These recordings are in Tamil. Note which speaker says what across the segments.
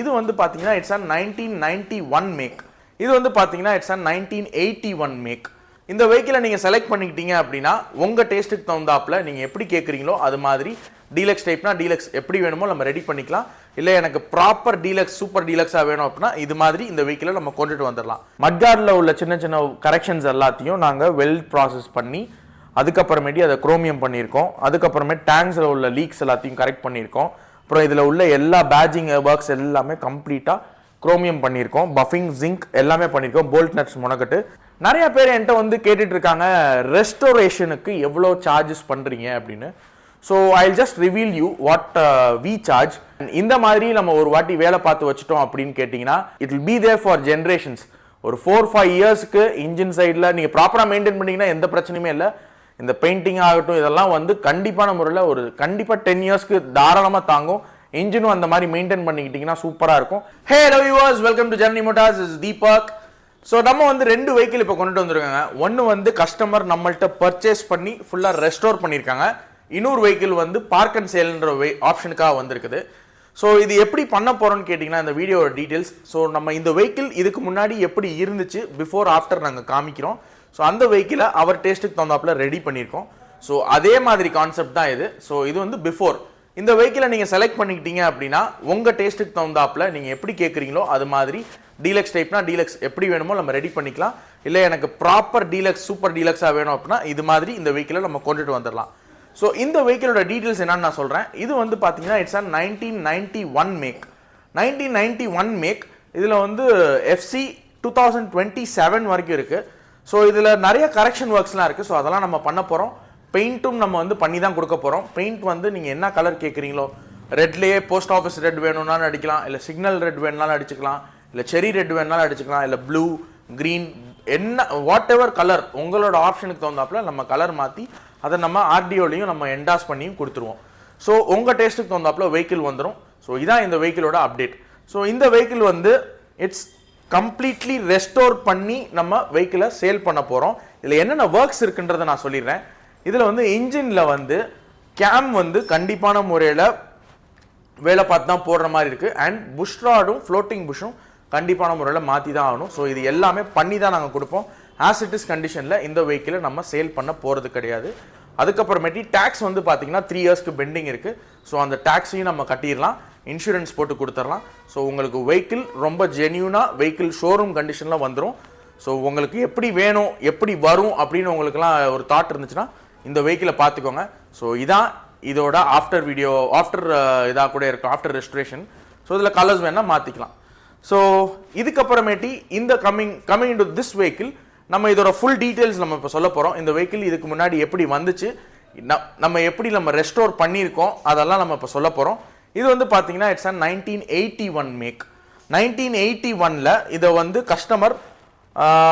Speaker 1: இது வந்து பாத்தீங்கன்னா இட்ஸ் a 1991 மேக். இது வந்து பாத்தீங்கன்னா இட்ஸ் a 1981 மேக். இந்த வெஹிக்கிளை நீங்க செலக்ட் பண்ணிக்கிட்டீங்க அப்படின்னா உங்க டேஸ்ட்டுக்கு தகுந்தாப்புல நீங்க எப்படி கேட்குறீங்களோ அது மாதிரி டீலக்ஸ் டைப்னா டீலக்ஸ் எப்படி வேணுமோ நம்ம ரெடி பண்ணிக்கலாம். இல்லை எனக்கு ப்ராப்பர் டீலக்ஸ் சூப்பர் டீலக்ஸாக வேணும் அப்படின்னா இது மாதிரி இந்த வெஹிக்கிளை நம்ம கொண்டுட்டு வந்துடலாம். மட்கார்டில் உள்ள சின்ன சின்ன கரெக்ஷன்ஸ் எல்லாத்தையும் நாங்கள் வெல் ப்ராசஸ் பண்ணி அதுக்கப்புறமேட்டி அதை குரோமியம் பண்ணியிருக்கோம். அதுக்கப்புறமேட்டு டேங்க்ஸில் உள்ள லீக்ஸ் எல்லாத்தையும் கரெக்ட் பண்ணியிருக்கோம். அப்புறம் இதில் உள்ள எல்லா பேட்சிங் ஒர்க்ஸ் எல்லாமே கம்ப்ளீட்டாக குரோமியம் பண்ணியிருக்கோம். பஃபிங் ஜிங்க் எல்லாமே பண்ணியிருக்கோம். போல்ட் நட்ஸ் முனக்கட்டு. நிறைய பேர் என்கிட்ட வந்து கேட்டுட்டு இருக்காங்க ரெஸ்டோரேஷனுக்கு எவ்வளோ சார்ஜஸ் பண்ணுறீங்க அப்படின்னு. So I'll just reveal you what we charge. இந்த மாதிரி நம்ம ஒரு வாட்டி வேலை பார்த்து வச்சுட்டோம் அப்படின்னு கேட்டிங்கன்னா it will be there for generations. ஒரு 4-5 இயர்ஸ்க்கு இன்ஜின் சைடில் நீங்கள் ப்ராப்பராக மெயின்டைன் பண்ணிங்கன்னா எந்த பிரச்சனையுமே இல்லை. இந்த பெயிண்டிங் ஆகட்டும் இதெல்லாம் வந்து கண்டிப்பான முறையில் ஒரு கண்டிப்பாக 10 இயர்ஸ்க்கு தாராளமாக தாங்கும். இன்ஜினும் அந்த மாதிரி மெயின்டைன் பண்ணிக்கிட்டிங்கன்னா சூப்பராக இருக்கும். Hey hello viewers, welcome to Janani Motorz. This is Deepak. So நம்ம வந்து 2 வெஹிக்கிள் இப்போ கொண்டுட்டு வந்துருக்காங்க. ஒன்று வந்து கஸ்டமர் நம்மள்கிட்ட பர்ச்சேஸ் பண்ணி ஃபுல்லாக ரெஸ்டோர் பண்ணியிருக்காங்க. இன்னொரு வெஹிக்கிள் வந்து பார்க் அண்ட் சேல்ன்ற ஆப்ஷனுக்காக வந்திருக்குது. ஸோ இது எப்படி பண்ண போகிறோன்னு கேட்டிங்கன்னா இந்த வீடியோட டீட்டெயில்ஸ். ஸோ நம்ம இந்த வெஹிக்கிள் இதுக்கு முன்னாடி எப்படி இருந்துச்சு பிஃபோர் ஆஃப்டர் நாங்கள் காமிக்கிறோம். ஸோ அந்த வெஹிக்கிளை அவர் டேஸ்ட்டுக்கு தகுந்தாப்புல ரெடி பண்ணியிருக்கோம். ஸோ அதே மாதிரி கான்செப்ட் தான் இது. ஸோ இது வந்து பிஃபோர். இந்த வெஹிக்கிளை நீங்கள் செலக்ட் பண்ணிக்கிட்டீங்க அப்படின்னா உங்கள் டேஸ்ட்டுக்கு தகுந்தாப்புல நீங்கள் எப்படி கேட்குறீங்களோ அது மாதிரி டீலக்ஸ் டைப்னா டீலக்ஸ் எப்படி வேணுமோ நம்ம ரெடி பண்ணிக்கலாம். இல்லை எனக்கு ப்ராப்பர் டீலக்ஸ் சூப்பர் டீலக்ஸாக வேணும் அப்படின்னா இது மாதிரி இந்த வெஹிக்கிளை நம்ம கொண்டுட்டு வந்துடலாம். ஸோ இந்த வெஹிக்கிளோட டீட்டெயில்ஸ் என்னன்னு நான் சொல்கிறேன். இது வந்து பார்த்தீங்கன்னா இட்ஸ் a 1991 மேக். 1991 மேக். இதில் வந்து FC 2027 வரைக்கும் இருக்குது. ஸோ இதில் நிறைய கரெக்ஷன் ஒர்க்ஸ்லாம் இருக்குது. ஸோ அதெல்லாம் நம்ம பண்ண போகிறோம். பெயிண்ட்டும் நம்ம வந்து பண்ணி தான் கொடுக்க போகிறோம். பெயிண்ட் வந்து நீங்கள் என்ன கலர் கேட்குறீங்களோ ரெட்லேயே போஸ்ட் ஆஃபீஸ் ரெட் வேணும்னாலும் அடிக்கலாம், இல்லை சிக்னல் ரெட் வேணுனாலும் அடிச்சுக்கலாம், இல்லை செரி ரெட் வேணுனாலும் அடிச்சுக்கலாம், இல்லை ப்ளூ க்ரீன் என்ன வாட் எவர் கலர் உங்களோட ஆப்ஷனுக்கு தகுந்தாப்புல நம்ம கலர் மாற்றி அதை நம்ம ஆர்டிஓலையும் நம்ம என்டாஸ் பண்ணியும் கொடுத்துருவோம். ஸோ உங்கள் டேஸ்ட்டுக்கு தகுந்தாப்புல வெஹிக்கிள் வந்துடும். ஸோ இதான் இந்த வெஹிக்கிளோட அப்டேட். ஸோ இந்த வெஹிக்கிள் வந்து இட்ஸ் கம்ப்ளீட்லி ரெஸ்டோர் பண்ணி நம்ம வெஹிக்கிளை சேல் பண்ண போகிறோம். இதில் என்னென்ன ஒர்க்ஸ் இருக்குன்றதை நான் சொல்லிடுறேன். இதில் வந்து இன்ஜினில் வந்து கேம் வந்து கண்டிப்பான முறையில் வேலை பார்த்து தான் போடுற மாதிரி இருக்குது. அண்ட் புஷ் ராடும் ஃப்ளோட்டிங் புஷ்ஷும் கண்டிப்பான முறையில் மாற்றி தான் ஆகணும். ஸோ இது எல்லாமே பண்ணி தான் நாங்கள் கொடுப்போம். ஆஸ் இட் இஸ் கண்டிஷனில் இந்த வெஹிக்கிளை நம்ம சேல் பண்ண போகிறது கிடையாது. அதுக்கப்புறமேட்டி டேக்ஸ் வந்து பார்த்தீங்கன்னா 3 இயர்ஸ்க்கு பெண்டிங் இருக்குது. ஸோ அந்த டேக்ஸையும் நம்ம கட்டிடலாம், இன்சூரன்ஸ் போட்டு கொடுத்துடலாம். ஸோ உங்களுக்கு வெஹிக்கிள் ரொம்ப ஜென்யூனாக வெஹிக்கிள் ஷோரூம் கண்டிஷனில் வந்துடும். ஸோ உங்களுக்கு எப்படி வேணும் எப்படி வரும் அப்படின்னு உங்களுக்குலாம் ஒரு தாட் இருந்துச்சுன்னா இந்த வெஹிக்கிளை பார்த்துக்கோங்க. ஸோ இதான் இதோட ஆஃப்டர் வீடியோ ஆஃப்டர் இதாக கூட இருக்கும், ஆஃப்டர் ரெஸ்ட்ரேஷன். ஸோ இதில் கலர்ஸ் வேணால் மாற்றிக்கலாம். ஸோ இதுக்கப்புறமேட்டி இந்த கம்மிங் இன்டு திஸ் வெஹிக்கிள் நம்ம இதோட ஃபுல் டீட்டெயில்ஸ் நம்ம இப்போ சொல்ல போகிறோம். இந்த வெஹிக்கிள் இதுக்கு முன்னாடி எப்படி வந்துச்சு, நம்ம எப்படி நம்ம ரெஸ்டோர் பண்ணியிருக்கோம் அதெல்லாம் நம்ம இப்போ சொல்ல போகிறோம். இது வந்து பார்த்தீங்கன்னா இட்ஸ் a 1981 மேக். 1981ல் இதை வந்து கஸ்டமர்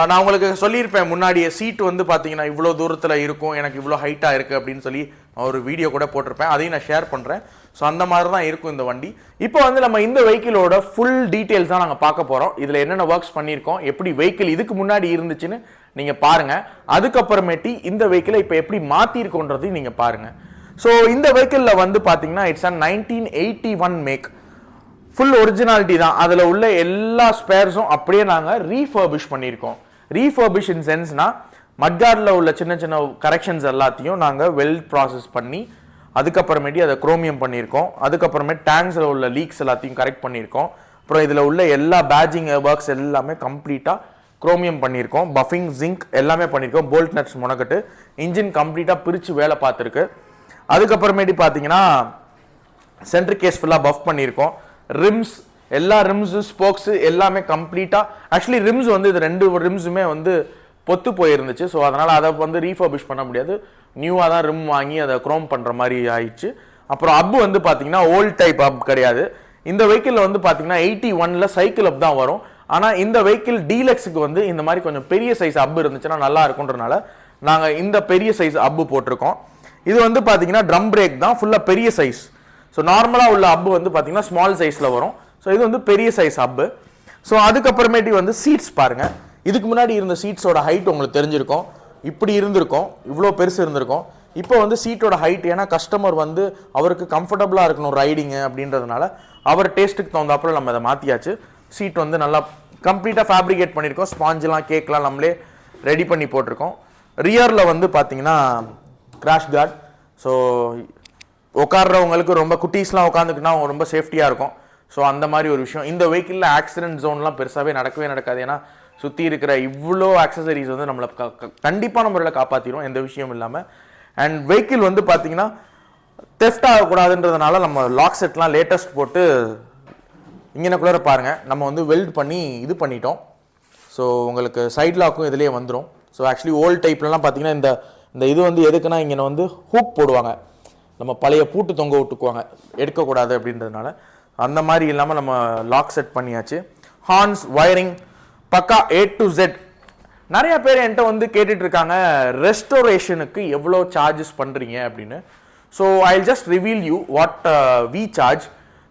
Speaker 1: நான் உங்களுக்கு சொல்லியிருப்பேன் முன்னாடியே சீட் வந்து பார்த்தீங்கன்னா இவ்வளோ தூரத்தில் இருக்கும், எனக்கு இவ்வளோ ஹைட்டாக இருக்குது அப்படின்னு சொல்லி ஒரு வீடியோ கூட போட்டிருப்பேன். அதையும் நான் ஷேர் பண்ணுறேன். ஸோ அந்த மாதிரி தான் இருக்கும் இந்த வண்டி. இப்போ வந்து நம்ம இந்த வெஹிக்கிளோட ஃபுல் டீட்டெயில்ஸ் தான் நாங்கள் பார்க்க போகிறோம். இதில் என்னென்ன ஒர்க்ஸ் பண்ணியிருக்கோம், எப்படி வெஹிக்கிள் இதுக்கு முன்னாடி இருந்துச்சுன்னு நீங்கள் பாருங்கள். அதுக்கப்புறமேட்டி இந்த வெஹிக்கிளை இப்போ எப்படி மாற்றிருக்கோன்றதையும் நீங்கள் பாருங்கள். ஸோ இந்த வெஹிக்கிளில் வந்து பார்த்தீங்கன்னா it's a 1981 make. Full originality தான். அதில் உள்ள எல்லா ஸ்பேர்ஸும் அப்படியே நாங்கள் ரீஃபர்பிஷ் பண்ணியிருக்கோம். ரீஃபர்பிஷ் இன் சென்ஸ்னா மட்கார்டில் உள்ள சின்ன சின்ன கரெக்ஷன்ஸ் எல்லாத்தையும் நாங்கள் வெல் ப்ராசஸ் பண்ணி அதுக்கப்புறமேட்டி அதை குரோமியம் பண்ணியிருக்கோம். அதுக்கப்புறமேட்டு டேங்க்ஸில் உள்ள லீக்ஸ் எல்லாத்தையும் கரெக்ட் பண்ணியிருக்கோம். அப்புறம் இதில் உள்ள எல்லா பேட்சிங் ஒர்க்ஸ் எல்லாமே கம்ப்ளீட்டாக குரோமியம் பண்ணியிருக்கோம். பஃபிங் ஜிங்க் எல்லாமே பண்ணியிருக்கோம். Bolt nuts முனக்கட்டு. இன்ஜின் கம்ப்ளீட்டாக பிரித்து வேலை பார்த்துருக்கு. அதுக்கப்புறமேட்டி பார்த்தீங்கன்னா சென்ட்ரிக் கேஸ் ஃபுல்லாக பஃப் பண்ணியிருக்கோம். ரிம்ஸ் எல்லா ரிம்ஸு ஸ்போக்ஸு எல்லாமே கம்ப்ளீட்டாக ஆக்சுவலி ரிம்ஸ் வந்து இது 2 ரிம்ஸுமே வந்து பொத்து போயிருந்துச்சு. ஸோ அதனால் அதை வந்து ரீஃபர்பிஷ் பண்ண முடியாது. நியூவாக தான் ரிம் வாங்கி அதை க்ரோம் பண்ணுற மாதிரி ஆயிடுச்சு. அப்புறம் அப்பு வந்து பார்த்தீங்கன்னா ஓல்ட் டைப் அப் கிடையாது. இந்த வெஹிக்கிளில் வந்து பார்த்தீங்கன்னா 81ல் சைக்கிள் அப் தான் வரும். ஆனால் இந்த வெஹிக்கிள் டீலக்ஸுக்கு வந்து இந்த மாதிரி கொஞ்சம் பெரிய சைஸ் அப்பு இருந்துச்சுன்னா நல்லா இருக்குன்றனால நாங்கள் இந்த பெரிய சைஸ் அப்பு போட்டிருக்கோம். இது வந்து பார்த்தீங்கன்னா ட்ரம் பிரேக் தான் ஃபுல்லாக பெரிய சைஸ். ஸோ நார்மலாக உள்ள அப்பு வந்து பார்த்தீங்கன்னா ஸ்மால் சைஸில் வரும். ஸோ இது வந்து பெரிய சைஸ் அப்பு. ஸோ அதுக்கப்புறமேட்டி வந்து சீட்ஸ் பாருங்கள். இதுக்கு முன்னாடி இருந்த சீட்ஸோட ஹைட் உங்களுக்கு தெரிஞ்சிருக்கும். இப்படி இருந்திருக்கும், இவ்வளோ பெருசு இருந்திருக்கும். இப்போ வந்து சீட்டோட ஹைட், ஏன்னா கஸ்டமர் வந்து அவருக்கு கம்ஃபர்டபுளாக இருக்கணும் ரைடிங்கு அப்படின்றதுனால அவர் டேஸ்ட்டுக்கு தகுந்தாப்புல நம்ம அதை மாற்றியாச்சு. சீட் வந்து நல்லா கம்ப்ளீட்டாக ஃபேப்ரிகேட் பண்ணியிருக்கோம். ஸ்பாஞ்செலாம் கேக்லாம் நம்மளே ரெடி பண்ணி போட்டிருக்கோம். ரியரில் வந்து பார்த்தீங்கன்னா கிராஷ் கார்டு. ஸோ உட்கார்றவங்களுக்கு ரொம்ப குட்டீஸ்லாம் உட்காந்துக்குன்னா ரொம்ப சேஃப்டியாக இருக்கும். ஸோ அந்த மாதிரி ஒரு விஷயம். இந்த வெஹிக்கிளில் ஆக்சிடென்ட் ஜோன்லாம் பெருசாகவே நடக்கவே நடக்காது. ஏன்னா சுற்றி இருக்கிற இவ்வளோ ஆக்சசரிஸ் வந்து நம்மளை கண்டிப்பான முறையில் காப்பாற்றிடும், எந்த விஷயம் இல்லாமல். அண்ட் வெஹிக்கிள் வந்து பார்த்தீங்கன்னா தெஃப்ட் ஆகக்கூடாதுன்றதுனால நம்ம லாக் செட்லாம் லேட்டஸ்ட் போட்டு இங்கனக்குள்ளே பாருங்கள் நம்ம வந்து வெல்ட் பண்ணி இது பண்ணிட்டோம். ஸோ உங்களுக்கு சைட் லாக்கும் இதுலேயே வந்துடும். ஸோ ஆக்சுவலி ஓல்டு டைப்லலாம் பார்த்தீங்கன்னா இந்த இது வந்து எதுக்குன்னா இங்கே வந்து ஹூக் போடுவாங்க, நம்ம பழைய பூட்டு தொங்க விட்டுக்குவாங்க எடுக்கக்கூடாது அப்படின்றதுனால. அந்த மாதிரி இல்லாமல் நம்ம லாக் செட் பண்ணியாச்சு. ஹார்ன்ஸ் வயரிங் பக்கா A to Z. நிறைய பேர் என்கிட்ட வந்து கேட்டுட்டு இருக்காங்க ரெஸ்டோரேஷனுக்கு எவ்வளோ சார்ஜஸ் பண்ணுறீங்க அப்படின்னு. So I just reveal you what we charge.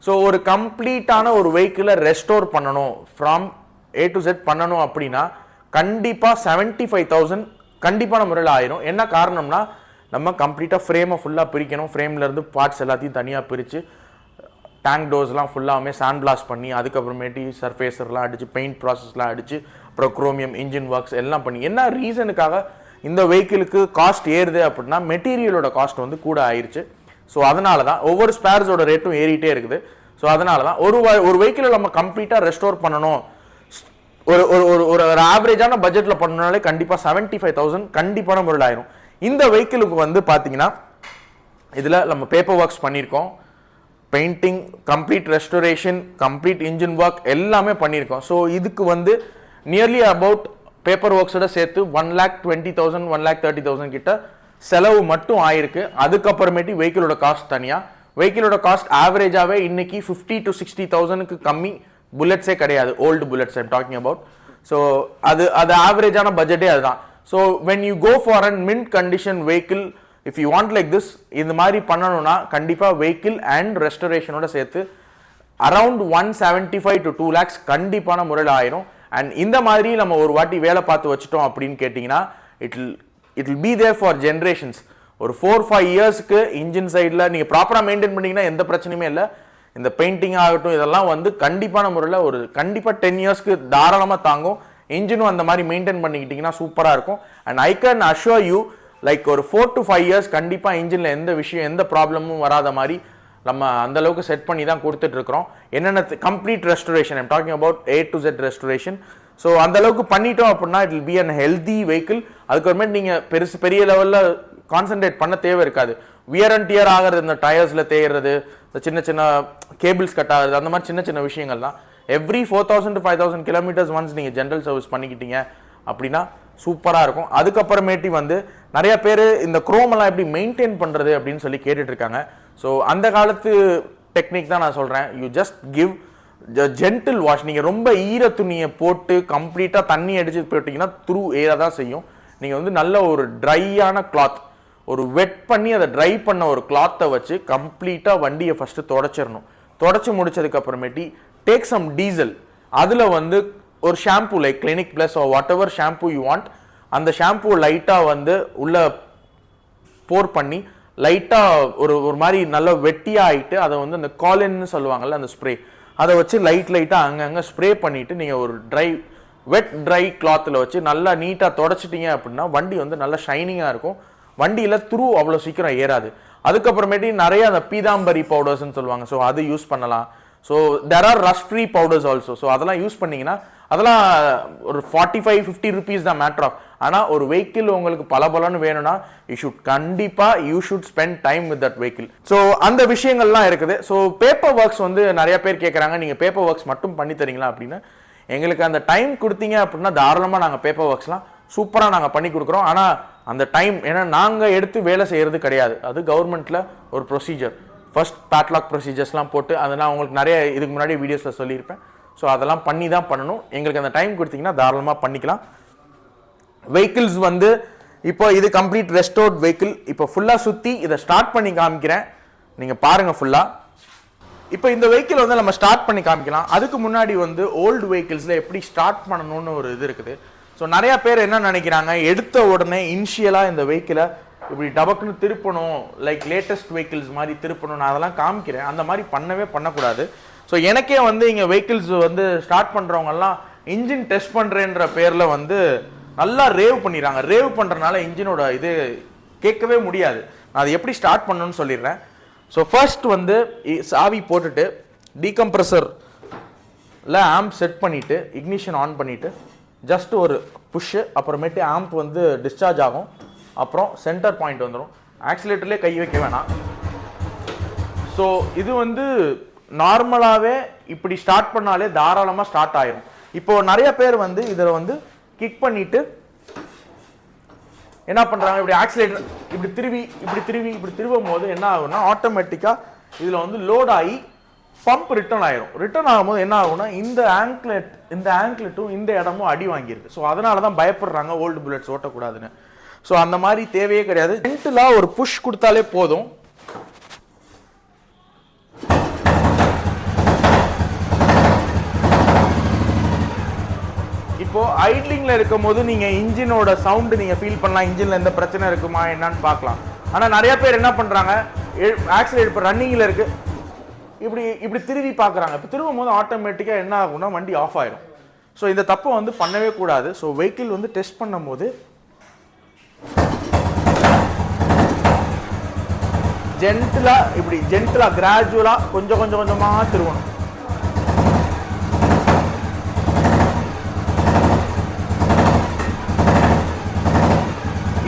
Speaker 1: So ஒரு கம்ப்ளீட்டான ஒரு வெஹிக்கிளை ரெஸ்டோர் பண்ணணும், ஃப்ரம் A to Z பண்ணணும் அப்படின்னா கண்டிப்பாக 75,000 கண்டிப்பான முறையில் ஆயிரும். என்ன காரணம்னா நம்ம கம்ப்ளீட்டாக ஃப்ரேமை ஃபுல்லாக பிரிக்கணும். ஃப்ரேம்லேருந்து பார்ட்ஸ் எல்லாத்தையும் தனியாக பிரித்து டேங்க் டோர்ஸ்லாம் ஃபுல்லாகவே சாண்ட் பிளாஸ்ட் பண்ணி அதுக்கப்புறமேட்டி சர்ஃபேஸர்லாம் அடித்து பெயிண்ட் ப்ராசஸ்லாம் அடித்து அப்புறம் குரோமியம் இன்ஜின் ஒர்க்ஸ் எல்லாம் பண்ணி என்ன ரீசனுக்காக இந்த வெஹிக்கிளுக்கு காஸ்ட் ஏறுது அப்படின்னா மெட்டீரியலோட காஸ்ட் வந்து கூட ஆயிடுச்சு. ஸோ அதனால தான் ஒவ்வொரு ஸ்பேர்ஸோட ரேட்டும் ஏறிட்டே இருக்குது. ஸோ அதனால தான் ஒரு வெஹிக்கிளை நம்ம கம்ப்ளீட்டாக ரெஸ்டோர் பண்ணணும், ஒரு ஒரு ஒரு ஆவரேஜான பட்ஜெட்டில் பண்ணனாலே கண்டிப்பாக 75,000 கண்டிப்பான முறையில் ஆயிரும். இந்த வெஹிக்கிளுக்கு வந்து பார்த்தீங்கன்னா இதில் நம்ம பேப்பர் ஒர்க்ஸ் பண்ணியிருக்கோம், painting, complete restoration, complete engine work எல்லாமே பண்ணியிருக்கோம். ஸோ இதுக்கு வந்து நியர்லி அபவுட் பேப்பர் ஒர்க்ஸோட சேர்த்து 1,20,000 1,30,000 கிட்ட செலவு மட்டும் ஆயிருக்கு. அதுக்கப்புறமேட்டி வெஹிக்கிளோட காஸ்ட் தனியாக. வெஹிக்கிளோட காஸ்ட் ஆவரேஜாகவே இன்னைக்கு 50,000 to 60,000 கம்மி புல்லட்ஸே கிடையாது, old bullets I'm talking about. So அது ஆவரேஜான பட்ஜெட்டே அதுதான். So when you go for and mint condition vehicle, if you want like this, இந்த மாதிரி பண்ணணும்னா கண்டிப்பாக வெஹிக்கிள் அண்ட் ரெஸ்டரேஷனோட சேர்த்து அரவுண்ட் 175 to 2 lakhs கண்டிப்பான முறையில் ஆயிரும். அண்ட் இந்த மாதிரி நம்ம ஒரு வாட்டி வேலை பார்த்து வச்சுட்டோம் அப்படின்னு கேட்டிங்கன்னா it will be there for generations. ஒரு 4-5 இயர்ஸ்க்கு இன்ஜின் சைடில் நீங்கள் ப்ராப்பராக மெயின்டைன் பண்ணிங்கன்னா எந்த பிரச்சனையுமே இல்லை. இந்த பெயிண்டிங் ஆகட்டும் இதெல்லாம் வந்து கண்டிப்பான முறையில் ஒரு கண்டிப்பாக 10 இயர்ஸ்க்கு தாராளமாக தாங்கும். இன்ஜினும் அந்த மாதிரி மெயின்டைன் பண்ணிக்கிட்டிங்கன்னா சூப்பராக இருக்கும். And I can assure you like ஒரு 4 to 5 இயர்ஸ் கண்டிப்பாக இன்ஜினில் எந்த ப்ராப்ளமும் வராத மாதிரி நம்ம அந்த அளவுக்கு செட் பண்ணி தான் கொடுத்துட்டு இருக்கிறோம். என்னென்ன complete restoration I'm talking about A to Z restoration. So அந்த அளவுக்கு பண்ணிட்டோம் அப்படின்னா it will be an healthy vehicle. அதுக்கப்புறமேட்டு நீங்கள் பெரிய லெவலில் கான்சென்ட்ரேட் பண்ண தேவை இருக்காது. வியர் அண்ட் டியர் ஆகிறது, இந்த டயர்ஸில் தேய்றது, இந்த சின்ன சின்ன கேபிள்ஸ் கட் ஆகுது, அந்த மாதிரி சின்ன சின்ன விஷயங்கள் தான். எவ்ரி 4,000 to 5,000 kilometers ஒன்ஸ் நீங்கள் ஜென்ரல் சர்வீஸ் பண்ணிக்கிட்டீங்க அப்படின்னா சூப்பராக இருக்கும். அதுக்கப்புறமேட்டி வந்து நிறைய பேர் இந்த குரோமெல்லாம் எப்படி மெயின்டைன் பண்ணுறது அப்படின்னு சொல்லி கேட்டுட்டு இருக்காங்க. ஸோ அந்த காலத்து டெக்னிக் தான் நான் சொல்கிறேன். You just give gentle wash. நீங்கள் ரொம்ப ஈர துணியை போட்டு கம்ப்ளீட்டாக தண்ணி அடித்து போட்டிங்கன்னா த்ரூ ஏற தான் செய்யும். நீங்கள் வந்து நல்ல ஒரு ட்ரையான கிளாத், ஒரு வெட் பண்ணி அதை ட்ரை பண்ண ஒரு கிளாத்தை வச்சு கம்ப்ளீட்டாக வண்டியை ஃபஸ்ட்டு தொடச்சிடணும். தொடச்சி முடிச்சதுக்கு அப்புறமேட்டி டேக் சம் டீசல், அதில் வந்து ஒரு shampoo like Clinic Plus or whatever shampoo you want, அந்த ஷாம்பு லைட்டாக வந்து உள்ள போர் பண்ணி லைட்டாக ஒரு மாதிரி நல்லா வெட்டியாக ஆகிட்டு அதை வந்து அந்த காலின்னு சொல்லுவாங்கல்ல அந்த ஸ்ப்ரே, அதை வச்சு லைட்டாக அங்கங்கே ஸ்ப்ரே பண்ணிவிட்டு நீங்கள் ஒரு வெட் ட்ரை கிளாத்தில் வச்சு நல்லா நீட்டாக தொடச்சிட்டிங்க அப்படின்னா வண்டி வந்து நல்லா ஷைனிங்காக இருக்கும். வண்டியில் த்ரூ அவ்வளோ சீக்கிரம் ஏறாது. அதுக்கப்புறமேட்டி நிறைய அந்த பீதாம்பரி பவுடர்ஸ்ன்னு சொல்லுவாங்க, ஸோ அது யூஸ் பண்ணலாம். So there are rust free powders also. So அதெல்லாம் யூஸ் பண்ணிங்கன்னா அதெல்லாம் ஒரு 45-50 rupees தான் மேட்ரு ஆஃப். ஆனால் ஒரு வெஹிக்கிள் உங்களுக்கு பலன்னு வேணும்னா you should spend time with that vehicle. So அந்த விஷயங்கள்லாம் இருக்குது. ஸோ பேப்பர் ஒர்க்ஸ் வந்து நிறைய பேர் கேட்குறாங்க, நீங்கள் பேப்பர் ஒர்க்ஸ் மட்டும் பண்ணி தரீங்களா அப்படின்னு. எங்களுக்கு அந்த டைம் கொடுத்தீங்க அப்படின்னா தாராளமாக நாங்கள் பேப்பர் ஒர்க்ஸ்லாம் சூப்பராக நாங்கள் பண்ணி கொடுக்குறோம். ஆனால் அந்த டைம் ஏன்னா நாங்கள் எடுத்து வேலை செய்கிறது கிடையாது, அது கவர்மெண்ட்டில் ஒரு ப்ரொசீஜர். ஃபர்ஸ்ட் பேட்லாக் ப்ரொசீஜர்ஸ்லாம் போட்டு அதெல்லாம் உங்களுக்கு நிறைய இதுக்கு முன்னாடி வீடியோஸில் சொல்லியிருப்பேன். ஸோ அதெல்லாம் பண்ணி தான் பண்ணணும். எங்களுக்கு அந்த டைம் கொடுத்தீங்கன்னா தாராளமாக பண்ணிக்கலாம். வெஹிக்கிள்ஸ் வந்து இப்போ இது கம்ப்ளீட் ரெஸ்டோர்ட் வெஹிக்கிள். இப்போ ஃபுல்லாக சுற்றி இதை ஸ்டார்ட் பண்ணி காமிக்கிறேன், நீங்கள் பாருங்கள் ஃபுல்லாக. இப்போ இந்த வெஹிக்கிள் வந்து நம்ம ஸ்டார்ட் பண்ணி காமிக்கலாம். அதுக்கு முன்னாடி வந்து ஓல்டு வெஹிக்கிள்ஸில் எப்படி ஸ்டார்ட் பண்ணணும்னு ஒரு இது இருக்குது. ஸோ நிறையா பேர் என்ன நினைக்கிறாங்க, எடுத்த உடனே இனிஷியலாக இந்த வெஹிக்கிளை இப்படி டபக்குன்னு திருப்பணும், லைக் லேட்டஸ்ட் வெஹிக்கிள்ஸ் மாதிரி திருப்பணும். நான் அதெல்லாம் காமிக்கிறேன், அந்த மாதிரி பண்ணவே பண்ணக்கூடாது. ஸோ எனக்கே வந்து இங்கே வெஹிக்கிள்ஸ் வந்து ஸ்டார்ட் பண்ணுறவங்கலாம் இன்ஜின் டெஸ்ட் பண்ணுறேன்ற பேரில் வந்து நல்லா ரேவ் பண்ணிடுறாங்க. ரேவ் பண்ணுறதுனால இன்ஜினோட இது கேட்கவே முடியாது. நான் அதை எப்படி ஸ்டார்ட் பண்ணணும்னு சொல்லிடுறேன். ஸோ ஃபர்ஸ்ட் வந்து சாவி போட்டுட்டு டீகம்ப்ரஸரில் ஆம்ப் செட் பண்ணிவிட்டு இக்னிஷன் ஆன் பண்ணிவிட்டு ஜஸ்ட் ஒரு புஷ்ஷு, அப்புறமேட்டு ஆம்ப் வந்து டிஸ்சார்ஜ் ஆகும், அப்புறம் சென்டர் பாயிண்ட் வந்துடும். ஆக்சிலேட்டர்லேயே கை வைக்க வேணாம். ஸோ இது வந்து நார்மலாகவே இப்படி ஸ்டார்ட் பண்ணாலே தாராளமாக ஸ்டார்ட் ஆயிரும். இப்போ நிறைய பேர் வந்து இதில் வந்து கிக் பண்ணிட்டு என்ன பண்ணுறாங்க, இப்படி ஆக்சிலேட்டர் இப்படி திருவும் போது என்ன ஆகும்னா ஆட்டோமேட்டிக்காக இதில் வந்து லோட் ஆகி பம்ப் ரிட்டர்ன் ஆயிரும். ரிட்டர்ன் ஆகும்போது என்ன ஆகும்னா இந்த ஆங்க்லெட்டும் இந்த இடமும் அடி வாங்கியிருக்கு. ஸோ அதனால தான் பயப்படுறாங்க ஓல்டு புல்லட்ஸ் ஓட்டக்கூடாதுன்னு. ஸோ அந்த மாதிரி தேவையே கிடையாது. ஜென்டிலாக ஒரு புஷ் கொடுத்தாலே போதும். இப்போ ஐட்லிங்ல இருக்கும் போது நீங்க இன்ஜினோட சவுண்ட் நீங்க ஃபீல் பண்ணலாம், இன்ஜின்ல எந்த பிரச்சனை இருக்குமா என்னன்னு பார்க்கலாம். ஆனா நிறைய பேர் என்ன பண்றாங்க, ஆக்சிலேட்டர் இப்போ ரன்னிங்ல இருக்கு, இப்படி திருவி பார்க்குறாங்க. இப்போ திருவும் போது ஆட்டோமேட்டிக்காக என்ன ஆகும்னா வண்டி ஆஃப் ஆயிடும். ஸோ இந்த தப்பை வந்து பண்ணவே கூடாது. ஸோ வெஹிக்கிள் வந்து டெஸ்ட் பண்ணும் போது ஜென்டிலா கிராஜுவலா கொஞ்சமா திருவணும்.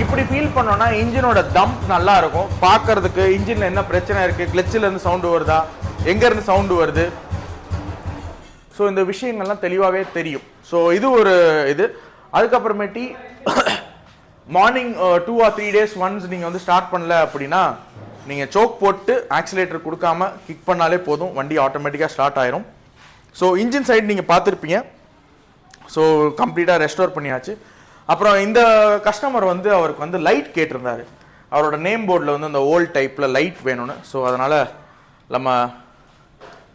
Speaker 1: இப்படி ஃபீல் பண்ணோம்னா இன்ஜினோட தம்ப் நல்லா இருக்கும் பார்க்கறதுக்கு. இன்ஜின்ல என்ன பிரச்சனை இருக்கு, கிளச்சில் இருந்து சவுண்டு வருதா, எங்க இருந்து சவுண்டு வருது, ஸோ இந்த விஷயங்கள்லாம் தெளிவாகவே தெரியும். ஸோ இது ஒரு இது. அதுக்கப்புறமேட்டி மார்னிங் 2 or 3 days ஒன்ஸ் நீங்கள் வந்து ஸ்டார்ட் பண்ணல அப்படின்னா நீங்கள் சோக் போட்டு ஆக்சிலேட்டர் கொடுக்காம கிக் பண்ணாலே போதும், வண்டி ஆட்டோமேட்டிக்காக ஸ்டார்ட் ஆயிரும். ஸோ இன்ஜின் சைடு நீங்கள் பார்த்துருப்பீங்க. ஸோ கம்ப்ளீட்டாக ரெஸ்டோர் பண்ணியாச்சு. அப்புறம் இந்த கஸ்டமர் வந்து அவருக்கு வந்து லைட் கேட்டிருந்தாரு. அவரோட நேம் போர்டில் வந்து அந்த ஓல்ட் டைப்பில் லைட் வேணும்னு. ஸோ அதனால் நம்ம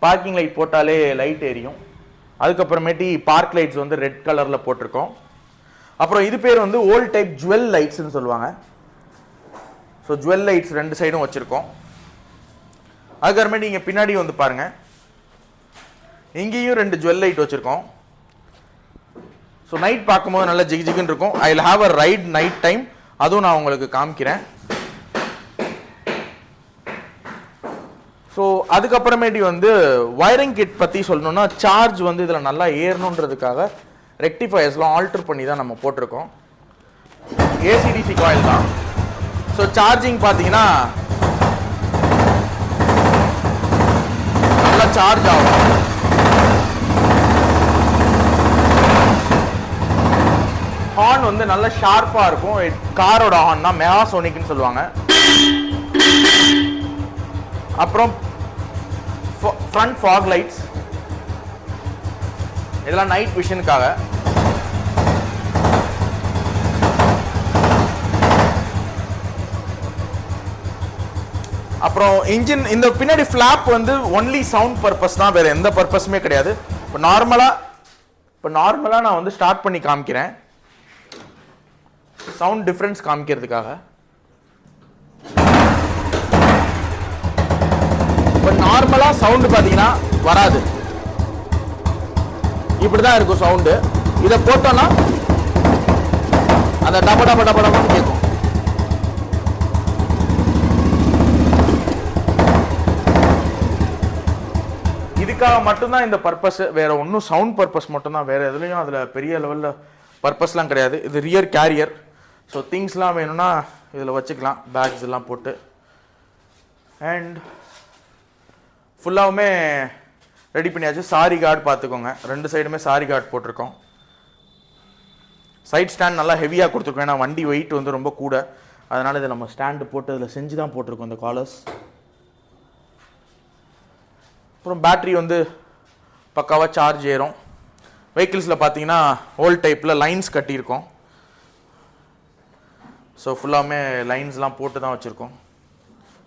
Speaker 1: பார்க்கிங் லைட் போட்டாலே லைட் எரியும். அதுக்கப்புறமேட்டி பார்க் லைட்ஸ் வந்து ரெட் கலரில் போட்டிருக்கோம். அப்புறம் இது பேர் வந்து ஓல்ட் டைப் ஜுவல் லைட்ஸ்ன்னு சொல்லுவாங்க. ஸோ ஜுவல் லைட்ஸ் 2 சைடும் வச்சுருக்கோம். அதுக்கப்புறமேட்டு இங்கே பின்னாடி வந்து பாருங்கள், இங்கேயும் 2 ஜுவல் லைட் வச்சுருக்கோம். ஸோ நைட் பார்க்கும்போது நல்லா ஜிகுன்னு இருக்கும். I will have a right night time, அதுவும் நான் உங்களுக்கு காமிக்கிறேன். ஸோ அதுக்கப்புறமேட்டி வந்து வயரிங் கிட் பற்றி சொல்லணும்னா, சார்ஜ் வந்து இதில் நல்லா ஏறணுன்றதுக்காக ரெக்டிஃபயர்ஸ்லாம் ஆல்டர் பண்ணி தான் நம்ம போட்டிருக்கோம். ஏசிடிசி காயில் தான். ஸோ சார்ஜிங் பார்த்தீங்கன்னா நல்லா சார்ஜ் ஆகும். ஹார்ன் வந்து நல்ல ஷார்ப்பாக இருக்கும். காரோட ஹார்ன் தான், மெகாசோனிக்னு சொல்லுவாங்க. அப்புறம் ஃப்ரண்ட் ஃபாக் லைட்ஸ், இதெல்லாம் நைட் விஷனுக்காக. அப்புறம் இன்ஜின் இந்த பின்னாடி ஃபிளாப் வந்து ஒன்லி சவுண்ட் பர்பஸ் தான், வேற எந்த பர்பஸுமே கிடையாது. இப்போ நார்மலா நான் வந்து ஸ்டார்ட் பண்ணி காமிக்கிறேன், சவுண்ட் டிஃபரன்ஸ் காமிக்கிறதுக்காக. இப்போ நார்மலா சவுண்டு பார்த்தீங்கன்னா வராது, இப்படிதான் இருக்கும் சவுண்டு. இதை போட்டோம்னா அந்த டப டப டப டபன்னு கேட்கும். இதுக்காக மட்டும்தான் இந்த பர்பஸ், வேற ஒன்றும் சவுண்ட் பர்பஸ் மட்டும்தான், வேற எதுலையும் அதில் பெரிய லெவலில் பர்பஸ்லாம் கிடையாது. இது ரியர் கேரியர். ஸோ திங்ஸ்லாம் வேணும்னா இதில் வச்சுக்கலாம், பேக்ஸ் எல்லாம் போட்டு. அண்ட் ஃபுல்லாகவுமே ரெடி பண்ணியாச்சு. சாரி கார்டு பார்த்துக்கோங்க, 2 சைடுமே சாரி கார்டு போட்டிருக்கோம். சைட் ஸ்டாண்ட் நல்லா ஹெவியாக கொடுத்துருக்கோம், ஏன்னா வண்டி வெயிட் வந்து ரொம்ப கூட. அதனால் இதை நம்ம ஸ்டாண்டு போட்டு அதில் செஞ்சு தான் போட்டிருக்கோம் இந்த காலர்ஸ். அப்புறம் பேட்ரி வந்து பக்காவாக சார்ஜ் ஏறும். வெஹிக்கிள்ஸில் பார்த்தீங்கன்னா ஓல்ட் டைப்பில் லைன்ஸ் கட்டியிருக்கோம். ஸோ ஃபுல்லாமே லைன்ஸ்லாம் போட்டு தான் வச்சுருக்கோம்.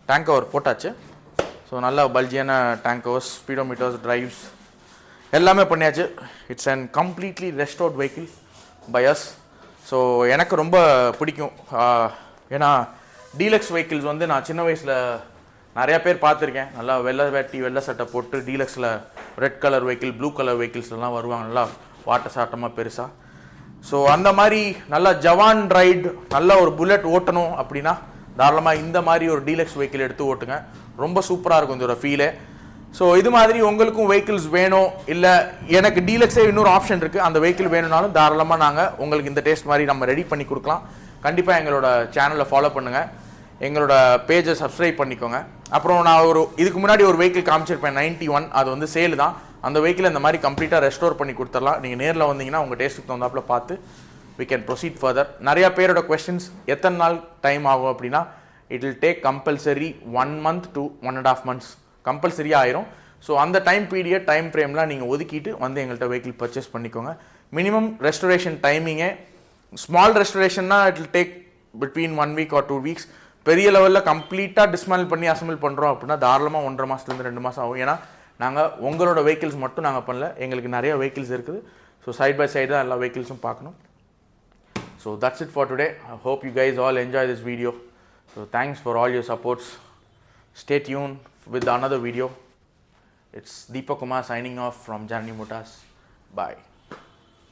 Speaker 1: டேங்க் கவர் போட்டாச்சு. ஸோ நல்லா பல்ஜியான டேங்க் கவர்ஸ், ஸ்பீடோமீட்டர்ஸ், டிரைவ்ஸ் எல்லாமே பண்ணியாச்சு. It's and completely restored vehicle by us. So எனக்கு ரொம்ப பிடிக்கும், ஏன்னா டீலக்ஸ் வெஹிக்கிள்ஸ் வந்து நான் சின்ன வயசில் நிறைய பேர் பார்த்துருக்கேன், நல்லா வெள்ளை வேட்டி வெள்ளை சட்டை போட்டு டீலக்ஸில் red colour vehicle blue colour வெஹிக்கிள்ஸ்லாம் வருவாங்க, நல்லா வாட்ட சாட்டமாக பெருசாக. ஸோ அந்த மாதிரி நல்லா ஜவான் ரைடு, நல்ல ஒரு புல்லட் ஓட்டணும் அப்படின்னா தாராளமாக இந்த மாதிரி ஒரு டீலக்ஸ் வெஹிக்கிள் எடுத்து ஓட்டுங்க, ரொம்ப சூப்பராக இருக்கும் இதோட ஃபீலே. ஸோ இது மாதிரி உங்களுக்கும் வெஹிக்கிள்ஸ் வேணும், இல்லை எனக்கு டீலக்ஸே இன்னொரு ஆப்ஷன் இருக்குது, அந்த வெஹிக்கிள் வேணும்னாலும் தாராளமாக நாங்கள் உங்களுக்கு இந்த டேஸ்ட் மாதிரி நம்ம ரெடி பண்ணி கொடுக்கலாம். கண்டிப்பாக எங்களோட சேனலை ஃபாலோ பண்ணுங்கள், எங்களோட பேஜை சப்ஸ்கிரைப் பண்ணிக்கோங்க. அப்புறம் நான் இதுக்கு முன்னாடி ஒரு வெஹிக்கிள் காமிச்சிருப்பேன் 91, அது வந்து சேல் தான். அந்த வெஹிக்கிள் இந்த மாதிரி கம்ப்ளீட்டாக ரெஸ்டோர் பண்ணி கொடுத்துடலாம். நீங்கள் நேரில் வந்தீங்கன்னா உங்கள் டேஸ்ட்டுக்கு தகுந்தாப்புல பார்த்து we can proceed further. நிறையா பேரோட கொஸ்டின்ஸ் எத்தனை நாள் டைம் ஆகும் அப்படின்னா, it will take compulsory 1 month to 1.5 months கம்பல்சரியாக ஆயிரும். ஸோ அந்த டைம் பீரியட் டைம் ஃப்ரேம்லாம் நீங்கள் ஒதுக்கிட்டு வந்து எங்கள்கிட்ட வெஹிக்கிள் பர்ச்சேஸ் பண்ணிக்கோங்க. மினிமம் ரெஸ்டோரேஷன் டைமிங்கே, ஸ்மால் ரெஸ்டோரேஷன்னா it will take between 1 week or 2 weeks. பெரிய லெவலில் கம்ப்ளீட்டாக டிஸ்மேல் பண்ணி அசம்பிள் பண்ணுறோம் அப்படின்னா தாராளமாக 1.5 மாதத்துலேருந்து 2 மாதம் ஆகும். ஏன்னா நாங்கள் உங்களோட வெஹிக்கிள்ஸ் மட்டும் நாங்கள் பண்ணல, எங்களுக்கு நிறைய வெஹிக்கிள்ஸ் இருக்குது. ஸோ சைட் பை சைடு தான் எல்லா வெஹிக்கிள்ஸும் பார்க்கணும். So that's it for today. I hope you guys all enjoy this video. So thanks for all your supports. Stay tuned with another video. It's Deepak Kumar signing off from Janani Motorz. Bye.